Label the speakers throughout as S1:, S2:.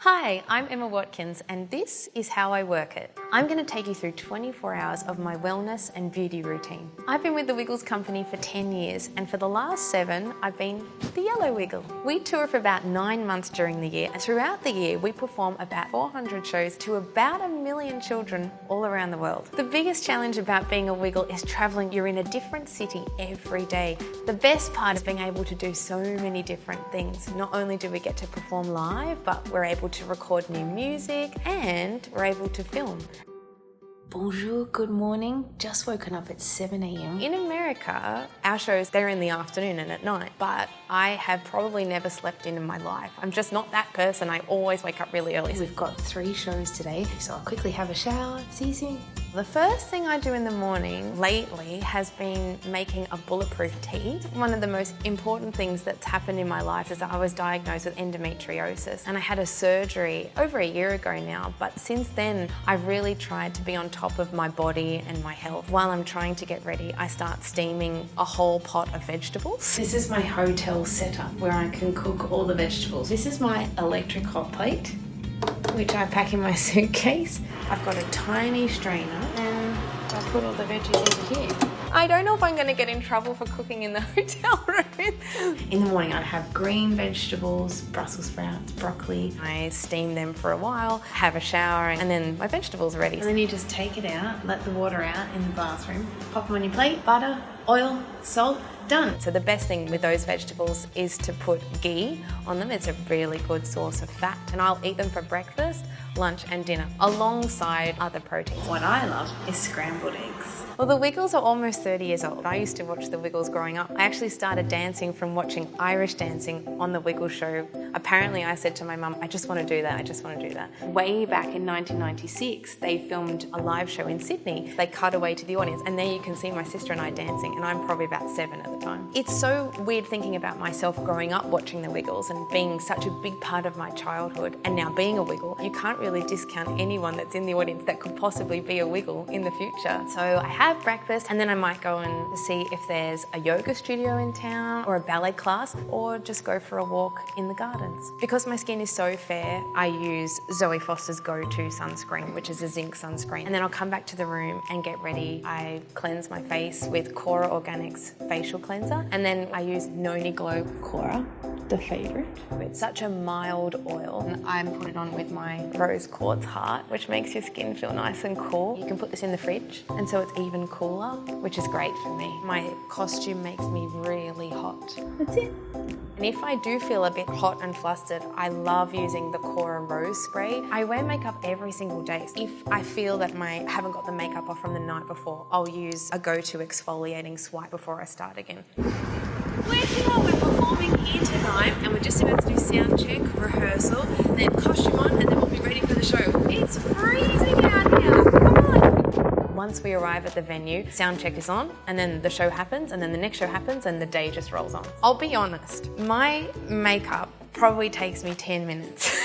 S1: Hi, I'm Emma Watkins and this is how I work it. I'm going to take you through 24 hours of my wellness and beauty routine. I've been with the Wiggles company for 10 years and for the last 7 I've been the Yellow Wiggle. We tour for about 9 months during the year and throughout the year we perform about 400 shows to about 1 million children all around the world. The biggest challenge about being a Wiggle is travelling. You're in a different city every day. The best part is being able to do so many different things. Not only do we get to perform live, but we're able to record new music and we're able to film. Bonjour, good morning. Just woken up at 7 a.m. In America, our shows, they're in the afternoon and at night, but I have probably never slept in my life. I'm just not that person. I always wake up really early. We've got 3 shows today, so I'll quickly have a shower. See you soon. The first thing I do in the morning lately has been making a bulletproof tea. One of the most important things that's happened in my life is that I was diagnosed with endometriosis and I had a surgery over a year ago now, but since then I've really tried to be on top of my body and my health. While I'm trying to get ready, I start steaming a whole pot of vegetables. This is my hotel setup where I can cook all the vegetables. This is my electric hot plate, which I pack in my suitcase. I've got a tiny strainer and I put all the veggies over here. I don't know if I'm going to get in trouble for cooking in the hotel room. In the morning I'd have green vegetables, Brussels sprouts, broccoli. I steam them for a while, have a shower, and then my vegetables are ready. And then you just take it out, let the water out in the bathroom, pop them on your plate, butter, oil, salt, done. So the best thing with those vegetables is to put ghee on them. It's a really good source of fat and I'll eat them for breakfast, lunch and dinner alongside other proteins. What I love is scrambled eggs. Well, the Wiggles are almost 30 years old. I used to watch the Wiggles growing up. I actually started dancing from watching Irish dancing on the Wiggles show. Apparently I said to my mum, I just want to do that, I just want to do that. Way back in 1996, they filmed a live show in Sydney. They cut away to the audience and there you can see my sister and I dancing, and I'm probably about 7 at the time. It's so weird thinking about myself growing up watching the Wiggles and being such a big part of my childhood, and now being a Wiggle. You can't really discount anyone that's in the audience that could possibly be a Wiggle in the future. So I have breakfast and then I might go and see if there's a yoga studio in town or a ballet class, or just go for a walk in the gardens. Because my skin is so fair, I use Zoe Foster's go-to sunscreen, which is a zinc sunscreen. And then I'll come back to the room and get ready. I cleanse my face with Cora Organics facial cleanser, and then I use Noni Glow Cora, the favourite. It's such a mild oil, and I put it on with my rose quartz heart, which makes your skin feel nice and cool. You can put this in the fridge, and so it's even cooler, which is great for me. My costume makes me really hot. That's it. And if I do feel a bit hot and flustered, I love using the Cora Rose Spray. I wear makeup every single day. If I feel that I haven't got the makeup off from the night before, I'll use a go-to exfoliating swipe before I start again. We're performing here tonight and we're just about to do sound check, rehearsal, then costume on, and then we'll be ready for the show. It's freezing out here, come on! Once we arrive at the venue, sound check is on, and then the show happens, and then the next show happens, and the day just rolls on. I'll be honest, my makeup probably takes me 10 minutes.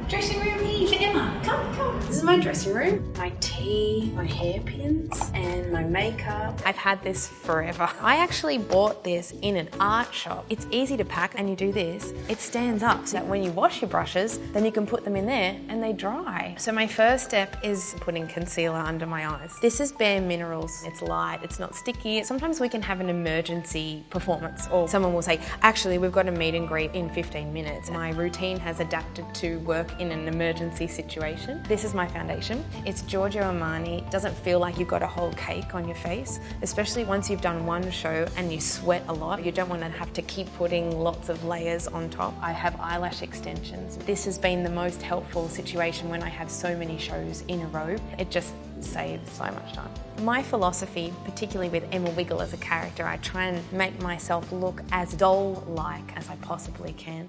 S1: Dressing room here for Emma. Come, come. This is my dressing room. My tea, my hairpins, and my makeup. I've had this forever. I actually bought this in an art shop. It's easy to pack, and you do this. It stands up so that when you wash your brushes, then you can put them in there and they dry. So my first step is putting concealer under my eyes. This is Bare Minerals. It's light, it's not sticky. Sometimes we can have an emergency performance, or someone will say, actually, we've got a meet and greet in 15 minutes. My routine has adapted to work in an emergency situation. This is my foundation. It's Giorgio Armani. It doesn't feel like you've got a whole cake on your face, especially once you've done one show and you sweat a lot. You don't want to have to keep putting lots of layers on top. I have eyelash extensions. This has been the most helpful situation when I have so many shows in a row. It just saves so much time. My philosophy, particularly with Emma Wiggle as a character, I try and make myself look as doll-like as I possibly can.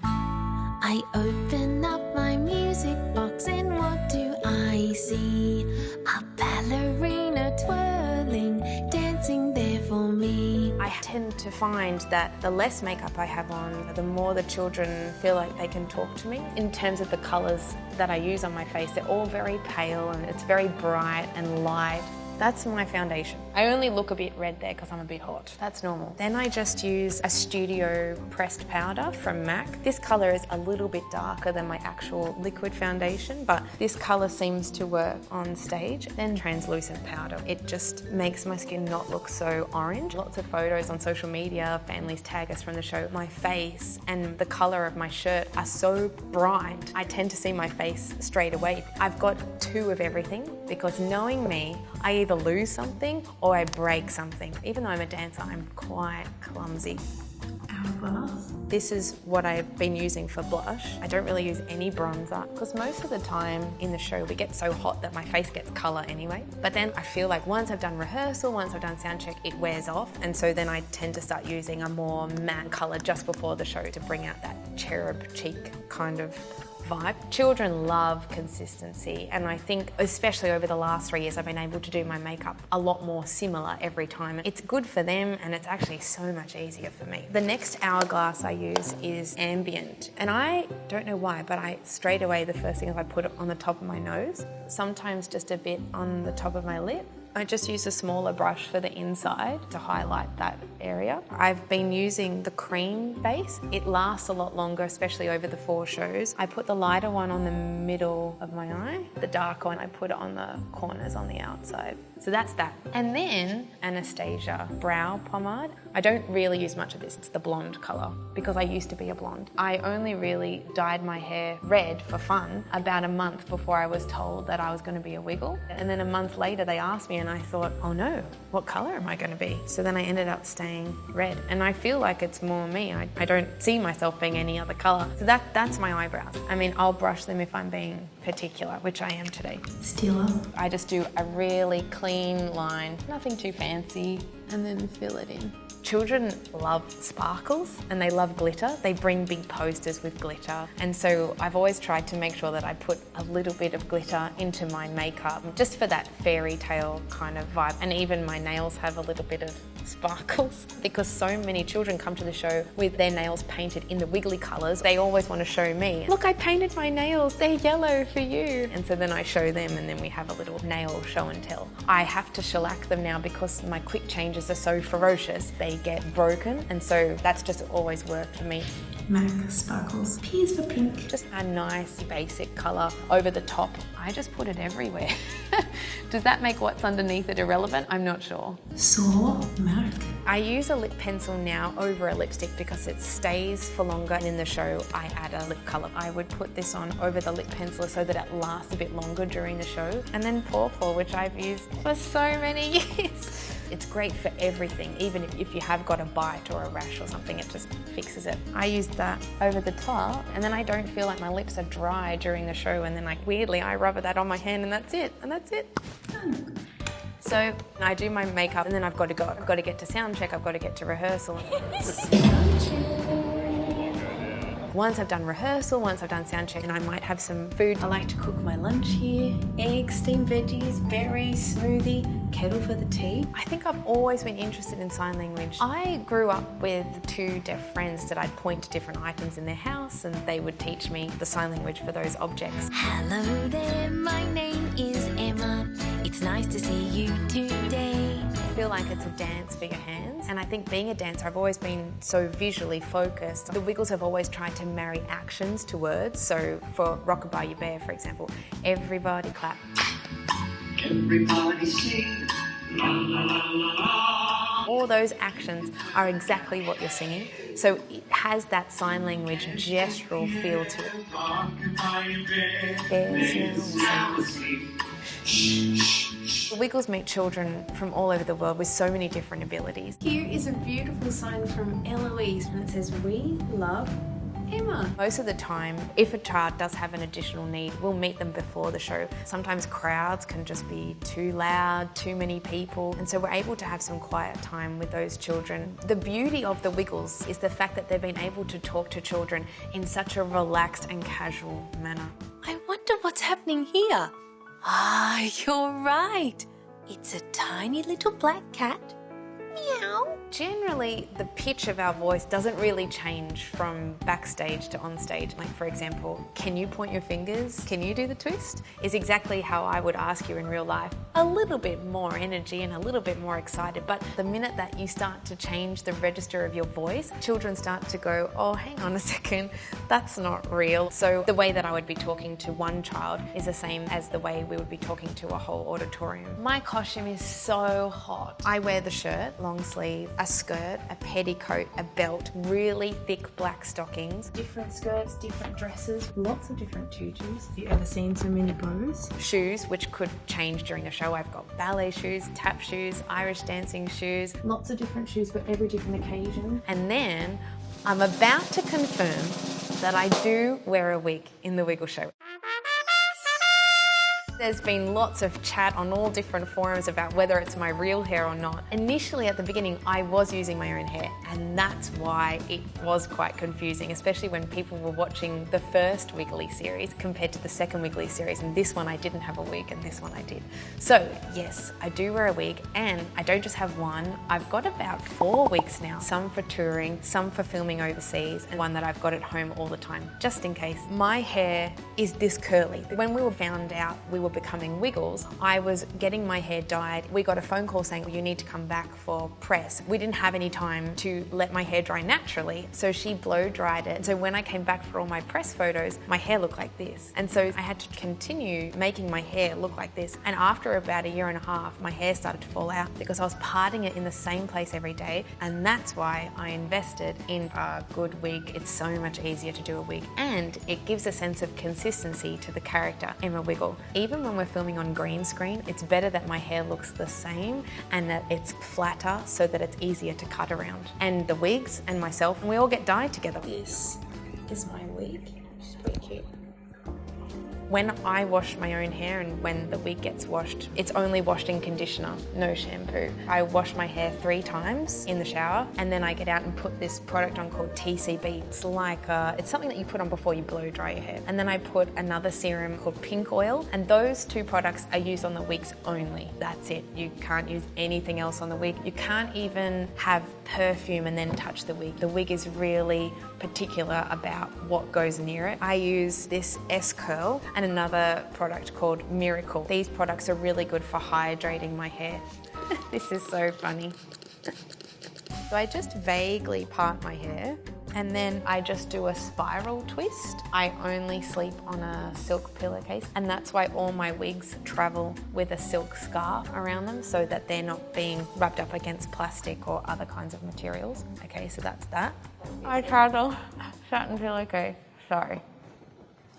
S2: I open up my music box and what do I see? A ballerina twirling, dancing there for me.
S1: I tend to find that the less makeup I have on, the more the children feel like they can talk to me. In terms of the colours that I use on my face, they're all very pale and it's very bright and light. That's my foundation. I only look a bit red there because I'm a bit hot. That's normal. Then I just use a studio pressed powder from MAC. This colour is a little bit darker than my actual liquid foundation, but this colour seems to work on stage. Then translucent powder. It just makes my skin not look so orange. Lots of photos on social media, families tag us from the show. My face and the colour of my shirt are so bright, I tend to see my face straight away. I've got 2 of everything because knowing me, I either lose something or I break something. Even though I'm a dancer, I'm quite clumsy.
S2: Hourglass.
S1: This is what I've been using for blush. I don't really use any bronzer because most of the time in the show we get so hot that my face gets colour anyway. But then I feel like once I've done rehearsal, once I've done sound check, it wears off, and so then I tend to start using a more matte colour just before the show to bring out that cherub cheek kind of vibe. Children love consistency, and I think especially over the last 3 years I've been able to do my makeup a lot more similar every time. It's good for them and it's actually so much easier for me. The next hourglass I use is ambient, and I don't know why, but straight away the first thing is I put it on the top of my nose, sometimes just a bit on the top of my lip. I just use a smaller brush for the inside to highlight that area. I've been using the cream base. It lasts a lot longer, especially over the 4 shows. I put the lighter one on the middle of my eye. The dark one, I put it on the corners on the outside. So that's that. And then Anastasia brow pomade. I don't really use much of this. It's the blonde colour because I used to be a blonde. I only really dyed my hair red for fun about a month before I was told that I was going to be a wiggle. And then a month later they asked me and I thought, oh no, what colour am I going to be? So then I ended up staying red. And I feel like it's more me. I don't see myself being any other colour. So that's my eyebrows. I mean, I'll brush them if I'm being particular, which I am today.
S2: Stiller.
S1: I just do a really clean line, nothing too fancy, and then fill it in. Children love sparkles and they love glitter. They bring big posters with glitter. And so I've always tried to make sure that I put a little bit of glitter into my makeup just for that fairy tale kind of vibe. And even my nails have a little bit of sparkles because so many children come to the show with their nails painted in the wiggly colours. They always want to show me, look, I painted my nails, they're yellow for you. And so then I show them and then we have a little nail show and tell. I have to shellac them now because my quick changes are so ferocious. They get broken, and so that's just always worked for me.
S2: MAC sparkles. P is for pink.
S1: Just a nice basic colour over the top. I just put it everywhere. Does that make what's underneath it irrelevant? I'm not sure.
S2: Saw MAC.
S1: I use a lip pencil now over a lipstick because it stays for longer, and in the show I add a lip colour. I would put this on over the lip pencil so that it lasts a bit longer during the show. And then Pawpaw, which I've used for so many years. It's great for everything, even if you have got a bite or a rash or something, it just fixes it. I use that over the top, and then I don't feel like my lips are dry during the show, and then like weirdly I rub that on my hand and that's it. So I do my makeup and then I've got to go. I've got to get to sound check, I've got to get to rehearsal. Once I've done rehearsal, once I've done sound check, and I might have some food. I like to cook my lunch here. Eggs, steamed veggies, berries, smoothie, kettle for the tea. I think I've always been interested in sign language. I grew up with 2 deaf friends that I'd point to different items in their house and they would teach me the sign language for those objects.
S2: Hello there, my name is Emma. It's nice to see you today.
S1: I feel like it's a dance for your hands, and I think being a dancer, I've always been so visually focused. The Wiggles have always tried to marry actions to words, so for Rockabye You Bear, for example, everybody clap.
S3: Everybody sing, la la la la la.
S1: All those actions are exactly what you're singing, so it has that sign language gestural feel to it.
S3: Rockabye you bear,
S1: There's
S3: now asleep.
S1: The Wiggles meet children from all over the world with so many different abilities.
S4: Here is a beautiful sign from Eloise, and it says, "We love Emma."
S1: Most of the time, if a child does have an additional need, we'll meet them before the show. Sometimes crowds can just be too loud, too many people, and so we're able to have some quiet time with those children. The beauty of the Wiggles is the fact that they've been able to talk to children in such a relaxed and casual manner.
S2: I wonder what's happening here. Ah, you're right. It's a tiny little black cat. Meow.
S1: meow. Generally, the pitch of our voice doesn't really change from backstage to on stage. Like, for example, can you point your fingers? Can you do the twist? Is exactly how I would ask you in real life. A little bit more energy and a little bit more excited, but the minute that you start to change the register of your voice, children start to go, oh, hang on a second, that's not real. So the way that I would be talking to one child is the same as the way we would be talking to a whole auditorium. My costume is so hot. I wear the shirt, long sleeve, a skirt, a petticoat, a belt, really thick black stockings.
S4: Different skirts, different dresses, lots of different tutus. Have you ever seen so many bows?
S1: Shoes, which could change during the show. I've got ballet shoes, tap shoes, Irish dancing shoes.
S4: Lots of different shoes for every different occasion.
S1: And then I'm about to confirm that I do wear a wig in the Wiggle Show. There's been lots of chat on all different forums about whether it's my real hair or not. Initially at the beginning, I was using my own hair, and that's why it was quite confusing, especially when people were watching the first Wiggly series compared to the second Wiggly series. And this one I didn't have a wig, and this one I did. So yes, I do wear a wig, and I don't just have one. I've got about 4 wigs now, some for touring, some for filming overseas, and one that I've got at home all the time, just in case. My hair is this curly. When we were found out we were becoming Wiggles, I was getting my hair dyed. We got a phone call saying, well, you need to come back for press. We didn't have any time to let my hair dry naturally, so she blow dried it. So when I came back for all my press photos, my hair looked like this. And so I had to continue making my hair look like this. And after about 1.5 years, my hair started to fall out because I was parting it in the same place every day. And that's why I invested in a good wig. It's so much easier to do a wig, and it gives a sense of consistency to the character, Emma Wiggle. Even when we're filming on green screen, it's better that my hair looks the same and that it's flatter so that it's easier to cut around. And the wigs and myself, we all get dyed together.
S4: This is my wig. She's pretty cute.
S1: When I wash my own hair and when the wig gets washed, it's only washed in conditioner, no shampoo. I wash my hair 3 times in the shower, and then I get out and put this product on called TCB. It's like it's something that you put on before you blow dry your hair. And then I put another serum called pink oil, and those 2 products are used on the wigs only. That's it. You can't use anything else on the wig. You can't even have perfume and then touch the wig. The wig is really particular about what goes near it. I use this S-Curl and another product called Miracle. These products are really good for hydrating my hair. This is so funny. So I just vaguely part my hair, and then I just do a spiral twist. I only sleep on a silk pillowcase, and that's why all my wigs travel with a silk scarf around them so that they're not being rubbed up against plastic or other kinds of materials. Okay, so that's that. I tried a satin pillowcase, sorry.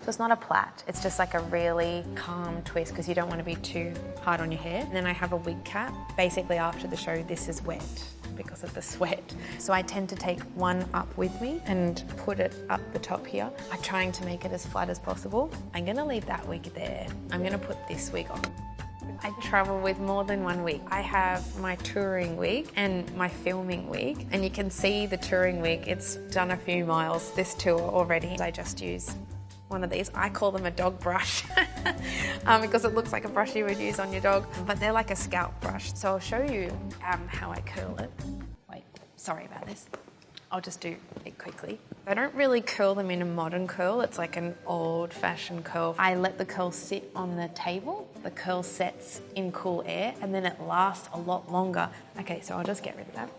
S1: So it's not a plait, it's just like a really calm twist because you don't want to be too hard on your hair. And then I have a wig cap. Basically after the show, this is wet because of the sweat. So I tend to take one up with me and put it up the top here. I'm trying to make it as flat as possible. I'm gonna leave that wig there. I'm gonna put this wig on. I travel with more than one wig. I have my touring wig and my filming wig, and you can see the touring wig, it's done a few miles this tour already. I just use one of these. I call them a dog brush because it looks like a brush you would use on your dog, but they're like a scalp brush. So I'll show you how I curl it. Wait, sorry about this. I'll just do it quickly. I don't really curl them in a modern curl. It's like an old-fashioned curl. I let the curl sit on the table. The curl sets in cool air and then it lasts a lot longer. Okay, so I'll just get rid of that.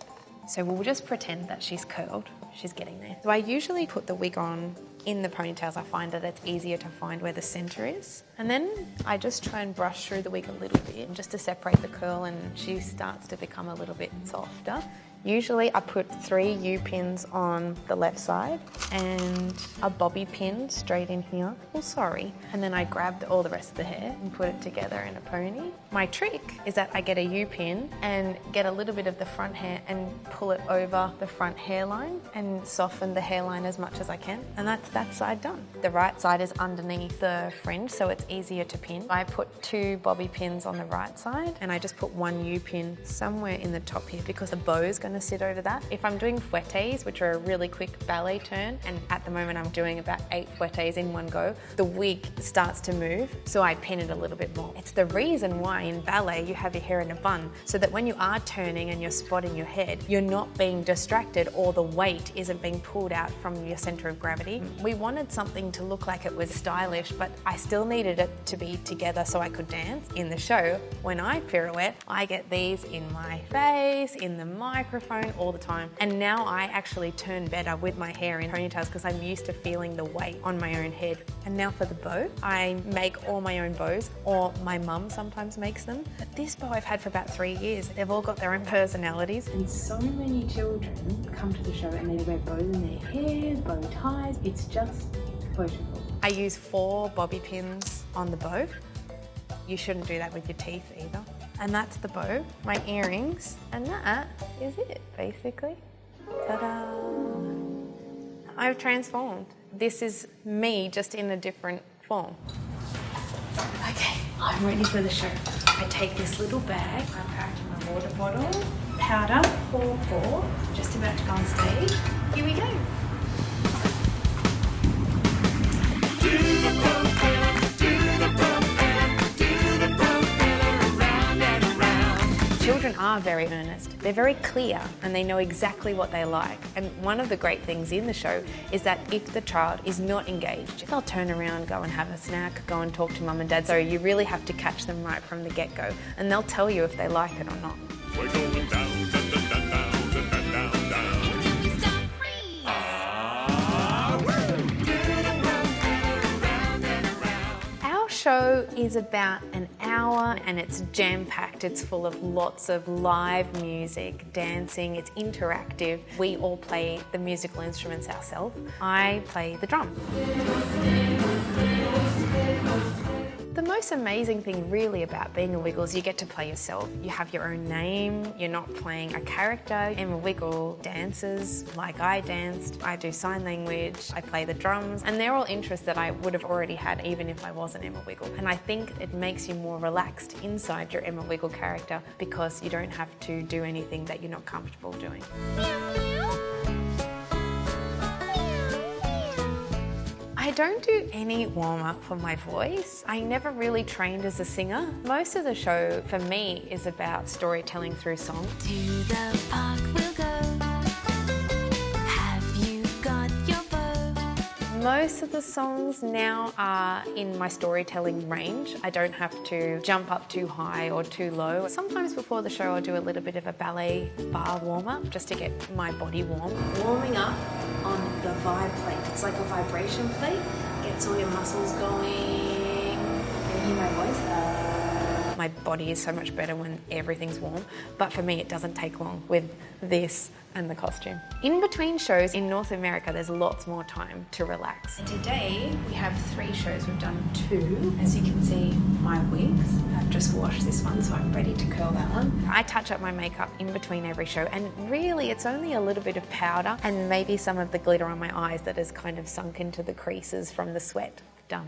S1: So we'll just pretend that she's curled. She's getting there. So I usually put the wig on in the ponytails. I find that it's easier to find where the centre is. And then I just try and brush through the wig a little bit just to separate the curl, and she starts to become a little bit softer. Usually I put 3 U-pins on the left side and a bobby pin straight in here. Oh, sorry. And then I grab all the rest of the hair and put it together in a pony. My trick is that I get a U-pin and get a little bit of the front hair and pull it over the front hairline and soften the hairline as much as I can. And that's that side done. The right side is underneath the fringe, so it's easier to pin. I put 2 bobby pins on the right side and I just put 1 U-pin somewhere in the top here because the bow is going going to sit over that. If I'm doing fouettes, which are a really quick ballet turn, and at the moment I'm doing about 8 fouettes in one go, the wig starts to move, so I pin it a little bit more. It's the reason why in ballet you have your hair in a bun, so that when you are turning and you're spotting your head, you're not being distracted or the weight isn't being pulled out from your center of gravity. We wanted something to look like it was stylish, but I still needed it to be together so I could dance. In the show, when I pirouette, I get these in my face, in the microphone, all the time. And now I actually turn better with my hair in ponytails because I'm used to feeling the weight on my own head. And now for the bow, I make all my own bows, or my mum sometimes makes them. But this bow I've had for about 3 years. They've all got their own personalities.
S4: And so many children come to the show and they wear bows in their hair, bow ties. It's just beautiful.
S1: I use 4 bobby pins on the bow. You shouldn't do that with your teeth either. And that's the bow, my earrings, and that is it, basically. Ta-da! I've transformed. This is me, just in a different form.
S4: Okay, I'm ready for the show. I take this little bag, I packed my water bottle, powder, pour, just about to go on stage. Here we go.
S1: Children are very earnest. They're very clear and they know exactly what they like. And one of the great things in the show is that if the child is not engaged, they'll turn around, go and have a snack, go and talk to mum and dad. So you really have to catch them right from the get-go, and they'll tell you if they like it or not.
S3: We're going down, down, down, down, down, down, down.
S1: Our show is about an hour and it's jam-packed. It's full of lots of live music, dancing, it's interactive. We all play the musical instruments ourselves. I play the drum. The most amazing thing really about being a Wiggle is you get to play yourself. You have your own name, you're not playing a character. Emma Wiggle dances like I danced. I do sign language, I play the drums, and they're all interests that I would have already had even if I wasn't Emma Wiggle. And I think it makes you more relaxed inside your Emma Wiggle character because you don't have to do anything that you're not comfortable doing. I don't do any warm-up for my voice. I never really trained as a singer. Most of the show for me is about storytelling through song.
S2: To the park we'll go. Have you got your bow?
S1: Most of the songs now are in my storytelling range. I don't have to jump up too high or too low. Sometimes before the show I'll do a little bit of a ballet bar warm-up just to get my body warm.
S4: Warming up on the vibe plate. It's like a vibration plate. Gets all your muscles going. Can you hear my voice?
S1: My body is so much better when everything's warm, but for me it doesn't take long with this and the costume. In between shows in North America there's lots more time to relax.
S4: And today we have 3 shows. We've done 2. As you can see, my wigs. I've just washed this one, so I'm ready to curl that one.
S1: I touch up my makeup in between every show, and really it's only a little bit of powder and maybe some of the glitter on my eyes that has kind of sunk into the creases from the sweat. Done.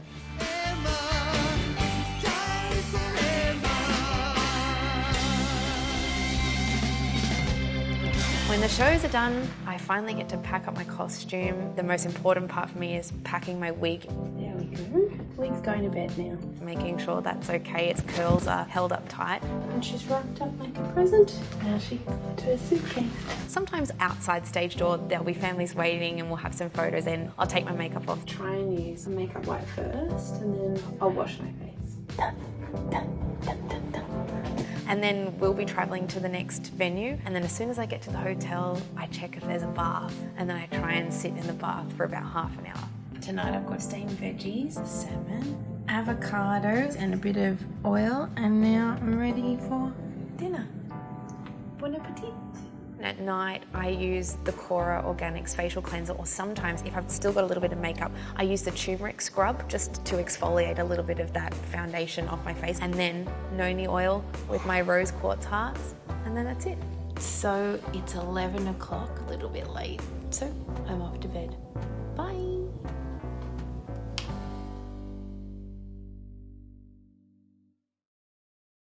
S1: When the shows are done, I finally get to pack up my costume. The most important part for me is packing my wig.
S4: There we go. Wig's going to bed now.
S1: Making sure that's okay, its curls are held up tight.
S4: And she's wrapped up like a present. Now she can go to her suitcase.
S1: Sometimes outside stage door, there'll be families waiting and we'll have some photos and I'll take my makeup off.
S4: Try and use some makeup wipe first, and then I'll wash my face.
S1: Dun, dun, dun, dun, dun. And then we'll be travelling to the next venue, and then as soon as I get to the hotel, I check if there's a bath, and then I try and sit in the bath for about half an hour.
S4: Tonight I've got steamed veggies, salmon, avocados, and a bit of oil, and now I'm ready for dinner. Bon appetit.
S1: At night, I use the Cora Organics facial cleanser, or sometimes if I've still got a little bit of makeup, I use the turmeric scrub just to exfoliate a little bit of that foundation off my face, and then noni oil with my rose quartz hearts, and then that's it.
S4: So it's 11 o'clock, a little bit late, so I'm off to bed. Bye.